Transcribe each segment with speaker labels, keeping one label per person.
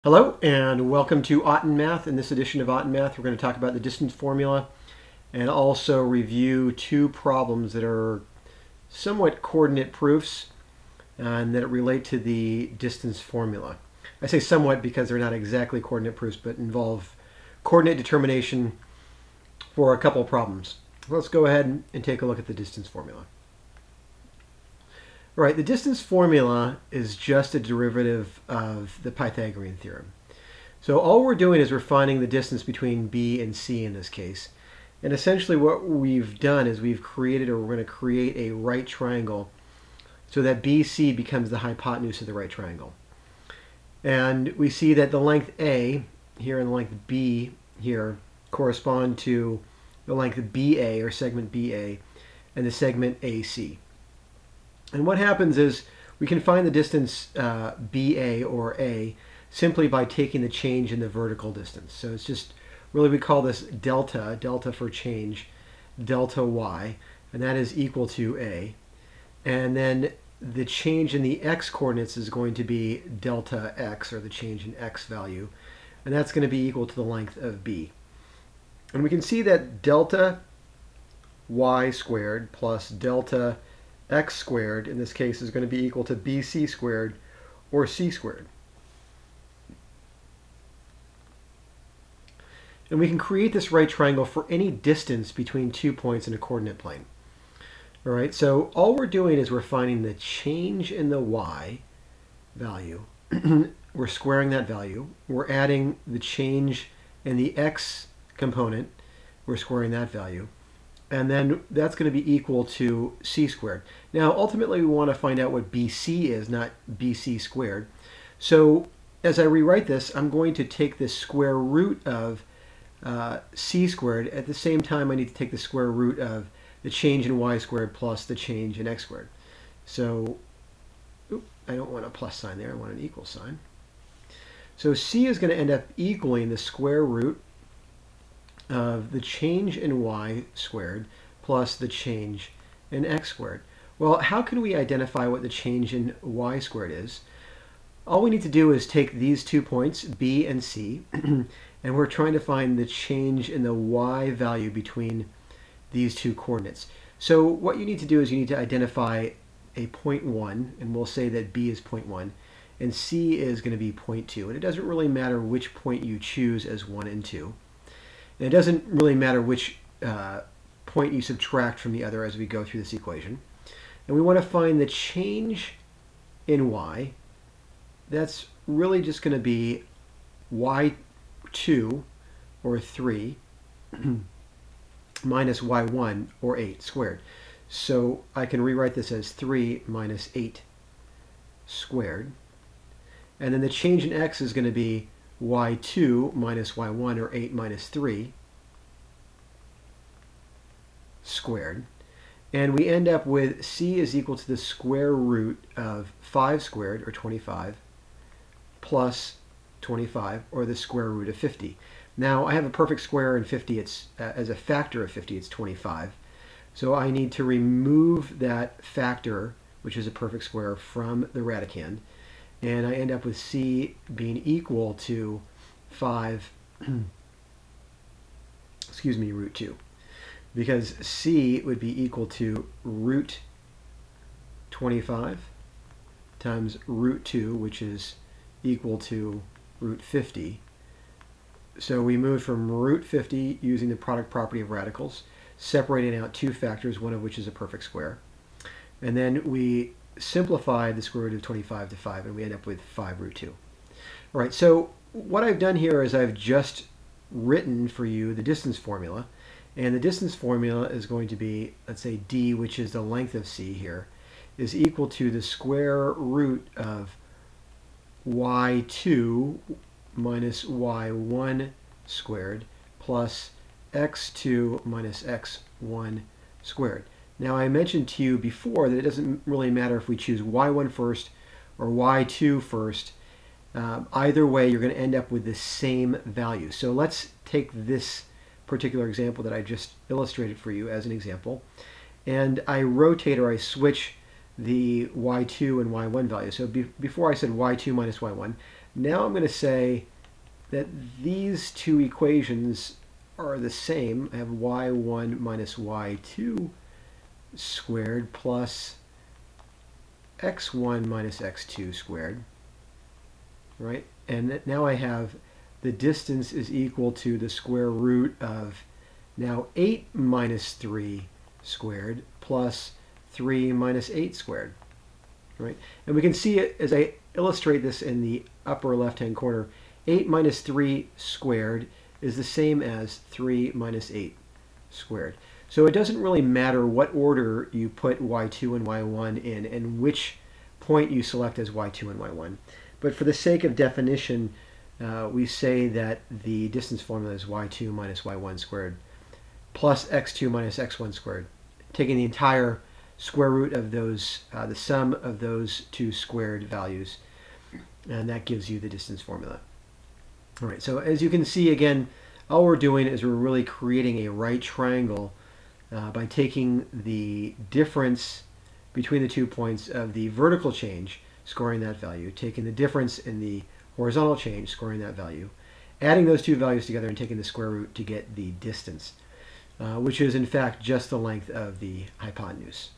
Speaker 1: Hello and welcome to Otten Math. In this edition of Otten Math, we're going to talk about the distance formula and also review two problems that are somewhat coordinate proofs and that relate to the distance formula. I say somewhat because they're not exactly coordinate proofs, but involve coordinate determination for a couple problems. Let's go ahead and take a look at the distance formula. Right, the distance formula is just a derivative of the Pythagorean theorem. So all we're doing is we're finding the distance between B and C in this case. And essentially what we've done is we're going to create a right triangle so that BC becomes the hypotenuse of the right triangle. And we see that the length A here and the length B here correspond to the length BA, or segment BA, and the segment AC. And what happens is we can find the distance BA or A simply by taking the change in the vertical distance. So it's just really, we call this delta, delta for change, delta y, and that is equal to A. And then the change in the x coordinates is going to be delta x, or the change in x value, and that's going to be equal to the length of B. And we can see that delta y squared plus delta x squared in this case is going to be equal to BC squared, or C squared. And we can create this right triangle for any distance between 2 points in a coordinate plane. All right, so all we're doing is we're finding the change in the y value. We're squaring that value. We're adding the change in the x component. We're squaring that value. And then that's going to be equal to C squared. Now, ultimately, we want to find out what BC is, not BC squared. So as I rewrite this, I'm going to take the square root of C squared. At the same time, I need to take the square root of the change in y squared plus the change in x squared. So I don't want a plus sign there. I want an equal sign. So C is going to end up equaling the square root of the change in y squared plus the change in x squared. Well, how can we identify what the change in y squared is? All we need to do is take these 2 points, B and C, and we're trying to find the change in the y value between these two coordinates. So what you need to do is you need to identify a point 1, and we'll say that B is point 1, and C is going to be point 2. And it doesn't really matter which point you choose as 1 and 2. And it doesn't really matter which point you subtract from the other as we go through this equation. And we want to find the change in y. That's really just going to be y2, or 3, minus y1, or 8 squared. So I can rewrite this as 3 minus 8 squared. And then the change in x is going to be y2 minus y1, or 8 minus 3 squared. And we end up with C is equal to the square root of 5 squared, or 25, plus 25, or the square root of 50. Now, I have a perfect square, and 50, it's as a factor of 50, it's 25. So I need to remove that factor, which is a perfect square, from the radicand. And I end up with C being equal to 5, root 2. Because C would be equal to root 25 times root 2, which is equal to root 50. So we moved from root 50 using the product property of radicals, separating out two factors, one of which is a perfect square. And then we simplify the square root of 25 to 5, and we end up with 5 root 2. All right, so what I've done here is I've just written for you the distance formula. And the distance formula is going to be, let's say D, which is the length of C here, is equal to the square root of y2 minus y1 squared plus x2 minus x1 squared. Now, I mentioned to you before that it doesn't really matter if we choose y1 first or y2 first. Either way, you're going to end up with the same value. So let's take this particular example that I just illustrated for you as an example, and I rotate, or I switch the y2 and y1 value. So before I said y2 minus y1, Now I'm going to say that these two equations are the same. I have y1 minus y2 squared plus x1 minus x2 squared, right? And now I have the distance is equal to the square root of now 8 minus 3 squared plus 3 minus 8 squared, right? And we can see it as I illustrate this in the upper left-hand corner. 8 minus 3 squared is the same as 3 minus 8 squared. So it doesn't really matter what order you put y2 and y1 in and which point you select as y2 and y1. But for the sake of definition, we say that the distance formula is y2 minus y1 squared plus x2 minus x1 squared, taking the entire square root of those, the sum of those two squared values, and that gives you the distance formula. All right, so as you can see, again, all we're doing is we're really creating a right triangle by taking the difference between the 2 points of the vertical change, scoring that value, taking the difference in the horizontal change, scoring that value, adding those two values together and taking the square root to get the distance, which is in fact just the length of the hypotenuse.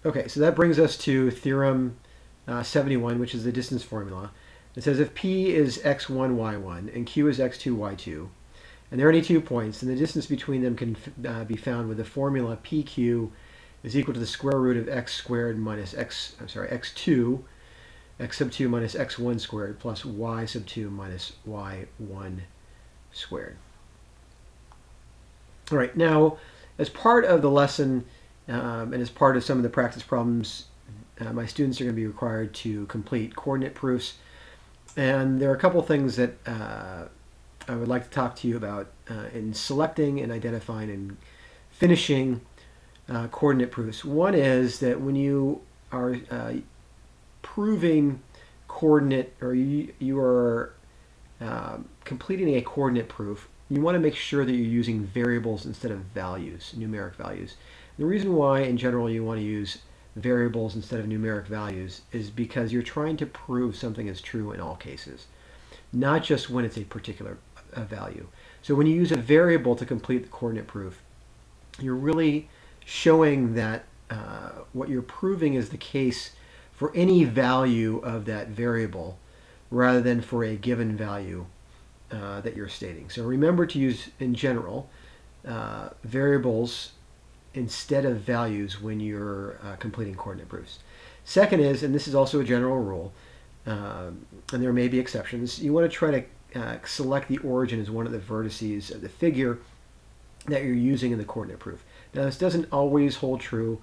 Speaker 1: Okay, so that brings us to theorem 71, which is the distance formula. It says if P is x1, y1, and Q is x2, y2, and there are any 2 points, then the distance between them can be found with the formula PQ is equal to the square root of x squared minus x2, x sub 2 minus x1 squared plus y sub 2 minus y1 squared. All right, now as part of the lesson and as part of some of the practice problems, my students are going to be required to complete coordinate proofs. And there are a couple things that I would like to talk to you about in selecting and identifying and finishing coordinate proofs. One is that when you are proving coordinate, or you are completing a coordinate proof, you want to make sure that you're using variables instead of values, numeric values. The reason why in general you want to use variables instead of numeric values is because you're trying to prove something is true in all cases, not just when it's a particular value. So when you use a variable to complete the coordinate proof, you're really showing that what you're proving is the case for any value of that variable rather than for a given value that you're stating. So remember to use, in general, variables instead of values when you're completing coordinate proofs. Second is, and this is also a general rule, and there may be exceptions, you want to try to select the origin as one of the vertices of the figure that you're using in the coordinate proof. Now this doesn't always hold true.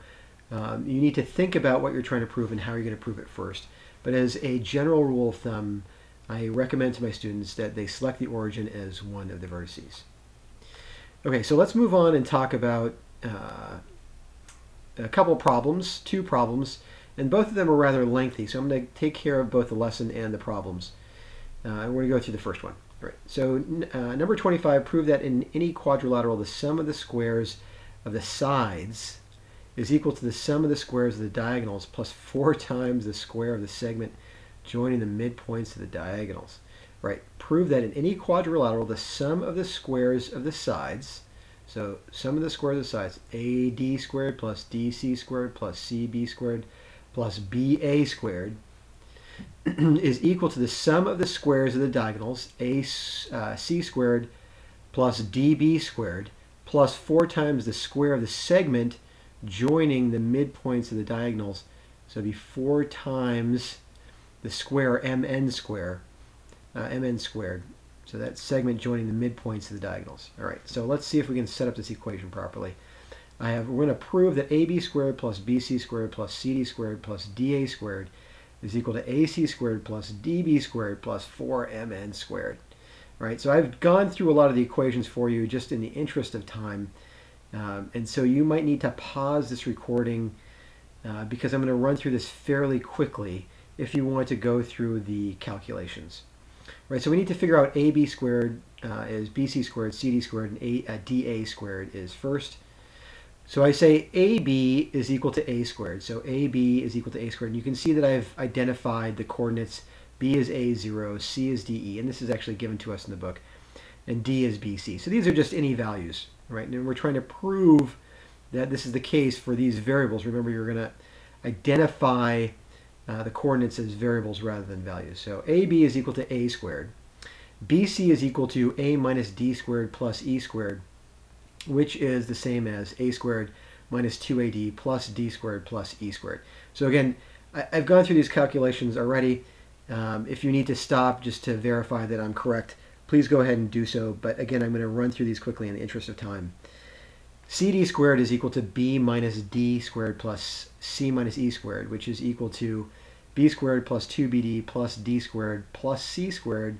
Speaker 1: You need to think about what you're trying to prove and how you're going to prove it first. But as a general rule of thumb, I recommend to my students that they select the origin as one of the vertices. Okay, so let's move on and talk about a couple problems, 2 problems, and both of them are rather lengthy, so I'm going to take care of both the lesson and the problems. And we're going to go through the first one. All right, so number 25, prove that in any quadrilateral the sum of the squares of the sides is equal to the sum of the squares of the diagonals plus 4 times the square of the segment joining the midpoints of the diagonals. Right, prove that in any quadrilateral the sum of the squares of the sides, so sum of the squares of the sides, AD squared plus DC squared plus CB squared plus BA squared is equal to the sum of the squares of the diagonals, AC squared plus DB squared plus 4 times the square of the segment joining the midpoints of the diagonals. So it'd be 4 times the square MN squared. So that segment joining the midpoints of the diagonals. All right, so let's see if we can set up this equation properly. We're going to prove that AB squared plus BC squared plus CD squared plus DA squared is equal to AC squared plus DB squared plus 4MN squared. All right, so I've gone through a lot of the equations for you just in the interest of time. And so you might need to pause this recording because I'm going to run through this fairly quickly if you want to go through the calculations. Right, so we need to figure out AB squared is BC squared, CD squared, and DA squared is first. So I say AB is equal to A squared. So AB is equal to A squared. And you can see that I've identified the coordinates. B is A0, C is DE, and this is actually given to us in the book, and D is BC. So these are just any values, right? And we're trying to prove that this is the case for these variables. Remember, you're going to identify the coordinates as variables rather than values. So AB is equal to A squared. BC is equal to A minus D squared plus E squared, which is the same as A squared minus 2AD plus D squared plus E squared. So again, I've gone through these calculations already. If you need to stop just to verify that I'm correct, please go ahead and do so. But again, I'm going to run through these quickly in the interest of time. CD squared is equal to B minus D squared plus C minus E squared, which is equal to B squared plus 2BD plus D squared plus C squared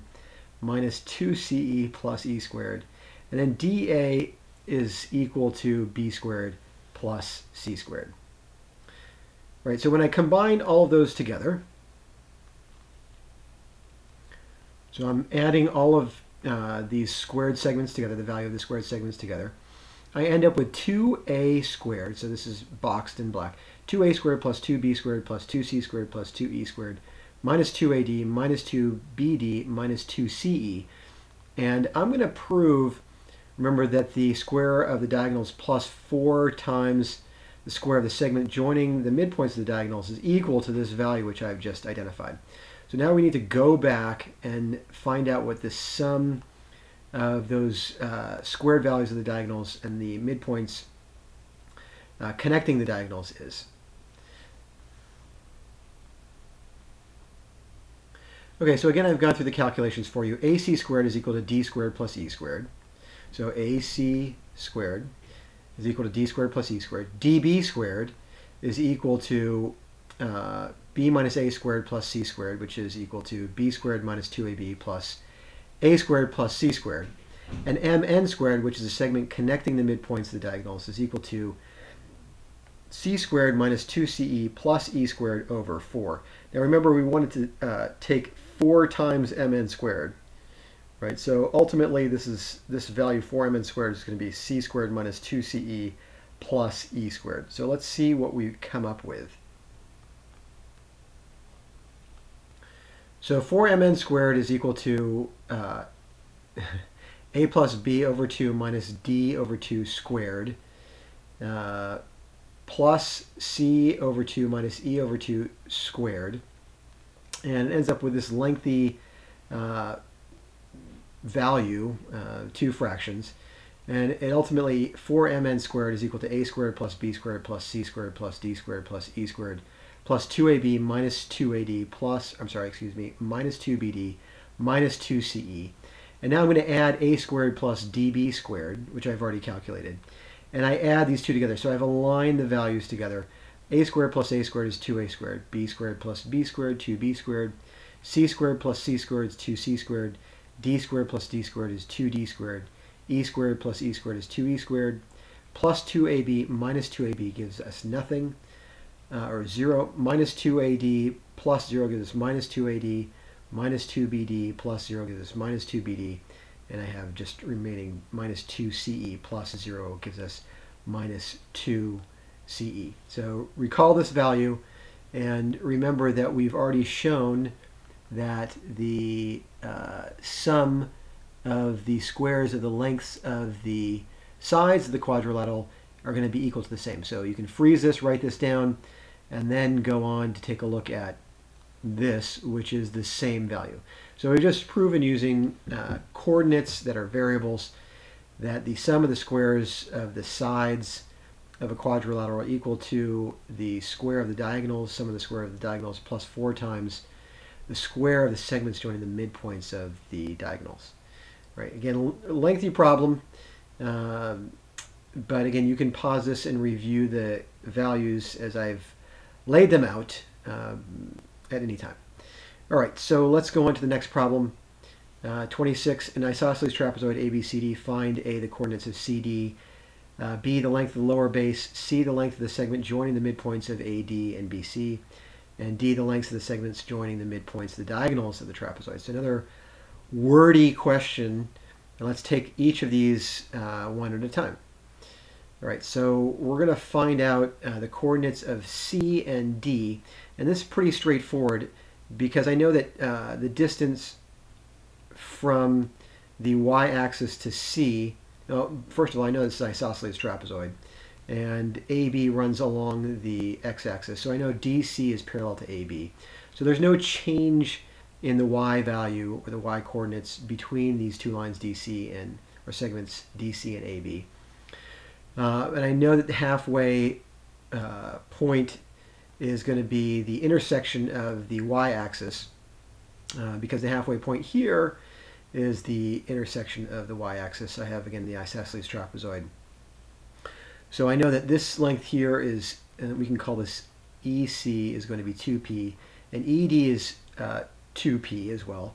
Speaker 1: minus 2CE plus E squared. And then DA is equal to B squared plus C squared. Right, so when I combine all of those together, so I'm adding all of these squared segments together, the value of the squared segments together, I end up with 2a squared, so this is boxed in black, 2a squared plus 2b squared plus 2c squared plus 2e squared minus 2ad minus 2bd minus 2ce. And I'm going to prove, remember, that the square of the diagonals plus 4 times the square of the segment joining the midpoints of the diagonals is equal to this value which I've just identified. So now we need to go back and find out what the sum of those squared values of the diagonals and the midpoints connecting the diagonals is. Okay, so again, I've gone through the calculations for you. AC squared is equal to D squared plus E squared. So AC squared is equal to D squared plus E squared. DB squared is equal to B minus A squared plus C squared, which is equal to B squared minus 2AB plus A squared plus C squared. And MN squared, which is a segment connecting the midpoints of the diagonals, is equal to C squared minus 2CE plus E squared over 4. Now remember, we wanted to take 4 times MN squared, right? So ultimately, this value 4MN squared is going to be C squared minus 2CE plus E squared. So let's see what we come up with. So 4MN squared is equal to A plus B over 2 minus D over 2 squared plus C over 2 minus E over 2 squared. And it ends up with this lengthy value, 2 fractions. And it ultimately, 4MN squared is equal to A squared plus B squared plus C squared plus D squared plus E squared plus 2AB minus 2AD plus, minus 2BD minus 2CE. And now I'm going to add A squared plus DB squared, which I've already calculated. And I add these two together. So I've aligned the values together. A squared plus A squared is 2A squared. B squared plus B squared, 2B squared. C squared plus C squared is 2C squared. D squared plus D squared is 2D squared. E squared plus E squared is 2E squared. Plus 2AB minus 2AB gives us nothing, or 0. Minus 2AD plus 0 gives us minus 2AD. Minus 2BD plus 0 gives us minus 2BD. And I have just remaining minus 2CE plus 0 gives us minus 2CE. So recall this value, and remember that we've already shown that the sum of the squares of the lengths of the sides of the quadrilateral are going to be equal to the same. So you can freeze this, write this down, and then go on to take a look at this, which is the same value. So we've just proven using coordinates that are variables that the sum of the squares of the sides of a quadrilateral are equal to the square of the diagonals, sum of the square of the diagonals, plus 4 times the square of the segments joining the midpoints of the diagonals. Right? Again, lengthy problem, but again, you can pause this and review the values as I've laid them out at any time. All right, so let's go on to the next problem. 26, an isosceles trapezoid ABCD. Find A, the coordinates of CD, B, the length of the lower base, C, the length of the segment joining the midpoints of AD and BC, and D, the lengths of the segments joining the midpoints, the diagonals of the trapezoid. So another wordy question, and let's take each of these one at a time. All right, so we're going to find out the coordinates of C and D, and this is pretty straightforward because I know that the distance from the y-axis to C, well, first of all, I know this is isosceles trapezoid, and AB runs along the x-axis, so I know DC is parallel to AB. So there's no change in the y value or the y coordinates between these two lines DC and, or segments DC and AB. And I know that the halfway point is going to be the intersection of the y-axis because the halfway point here is the intersection of the y-axis. I have, again, the isosceles trapezoid. So I know that this length here is, and we can call this EC is going to be 2p, and ED is 2p as well.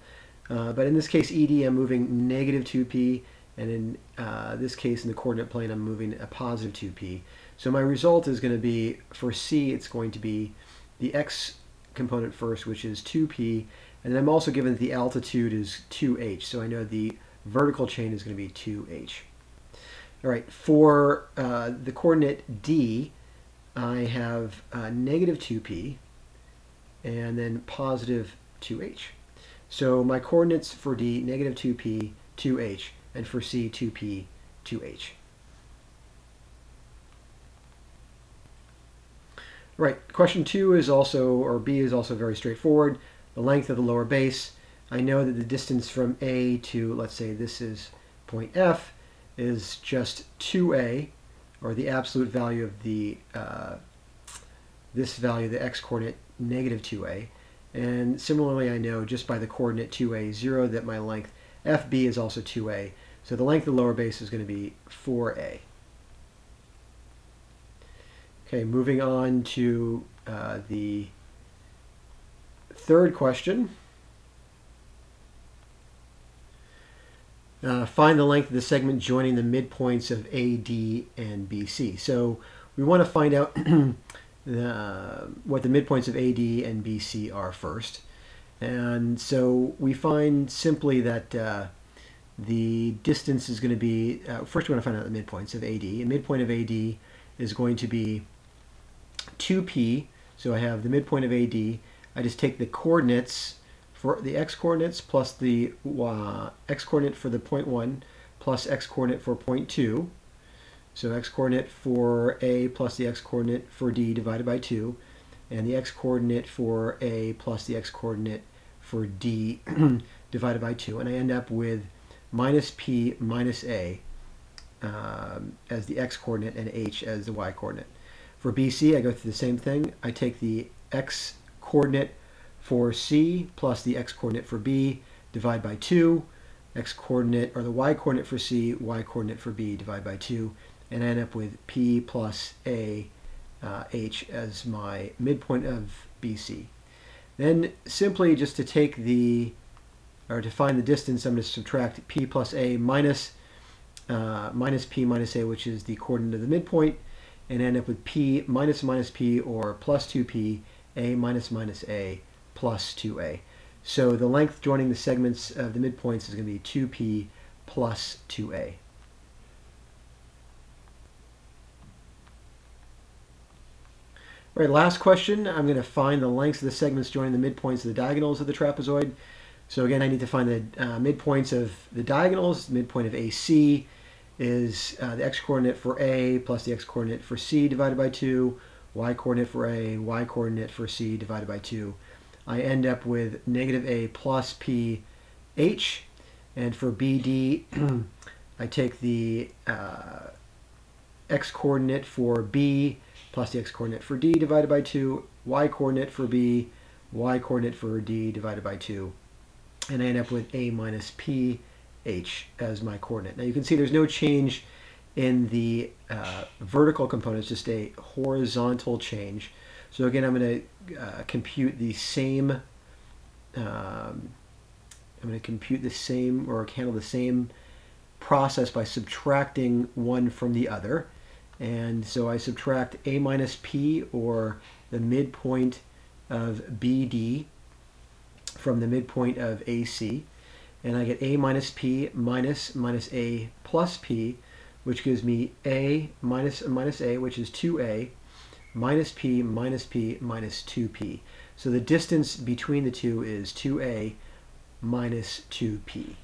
Speaker 1: But in this case, ED, I'm moving negative 2p, and in this case, in the coordinate plane, I'm moving a positive 2p. So my result is going to be, for C, it's going to be the x component first, which is 2p, and then I'm also given that the altitude is 2h, so I know the vertical chain is going to be 2h. All right, for the coordinate D, I have negative 2p and then positive 2h. So my coordinates for D, negative 2p, 2h, and for C, 2p, 2h. Right, question 2 is also, or B is also very straightforward. The length of the lower base. I know that the distance from A to, let's say this is point F, is just 2a, or the absolute value of the this value, the x-coordinate, negative 2a. And similarly, I know just by the coordinate 2a, 0, that my length FB is also 2a. So the length of the lower base is going to be 4a. Okay, moving on to the third question. Find the length of the segment joining the midpoints of AD and BC. So we want to find out what the midpoints of AD and BC are first. And so we find simply that the distance is going to be, first we want to find out the midpoints of AD. And midpoint of AD is going to be 2p. So I have the midpoint of AD. I just take the coordinates for the x-coordinates plus the x-coordinate for the point 1 plus x-coordinate for point 2. So x-coordinate for A plus the x-coordinate for D divided by 2, and the x-coordinate for A plus the x-coordinate for D divided by 2. And I end up with minus P minus A as the x-coordinate and H as the y-coordinate. For BC, I go through the same thing. I take the x-coordinate for C plus the x-coordinate for B, divide by 2, x-coordinate, or the y-coordinate for C, y-coordinate for B, divide by 2, and I end up with P plus A, H as my midpoint of BC. Then simply just to take the, or to find the distance, I'm going to subtract P plus A minus P minus A, which is the coordinate of the midpoint, and end up with P minus minus P, or plus 2P, A minus minus A, plus 2a. So the length joining the segments of the midpoints is going to be 2p plus 2a. All right, last question. I'm going to find the lengths of the segments joining the midpoints of the diagonals of the trapezoid. So again, I need to find the midpoints of the diagonals. The midpoint of AC is the x-coordinate for A plus the x-coordinate for C divided by 2, y-coordinate for A, y-coordinate for C divided by 2. I end up with negative A plus P H, and for BD, I take the x-coordinate for B plus the x-coordinate for D divided by 2, y-coordinate for B, y-coordinate for D divided by 2, and I end up with A minus P H as my coordinate. Now you can see there's no change in the vertical components, just a horizontal change. So again, I'm going to compute the same, I'm going to compute the same, or handle the same process by subtracting one from the other. And so I subtract A minus P, or the midpoint of BD, from the midpoint of AC. And I get A minus P minus A plus P, which gives me a minus a, which is 2a, minus p minus 2p. So the distance between the two is 2a minus 2p.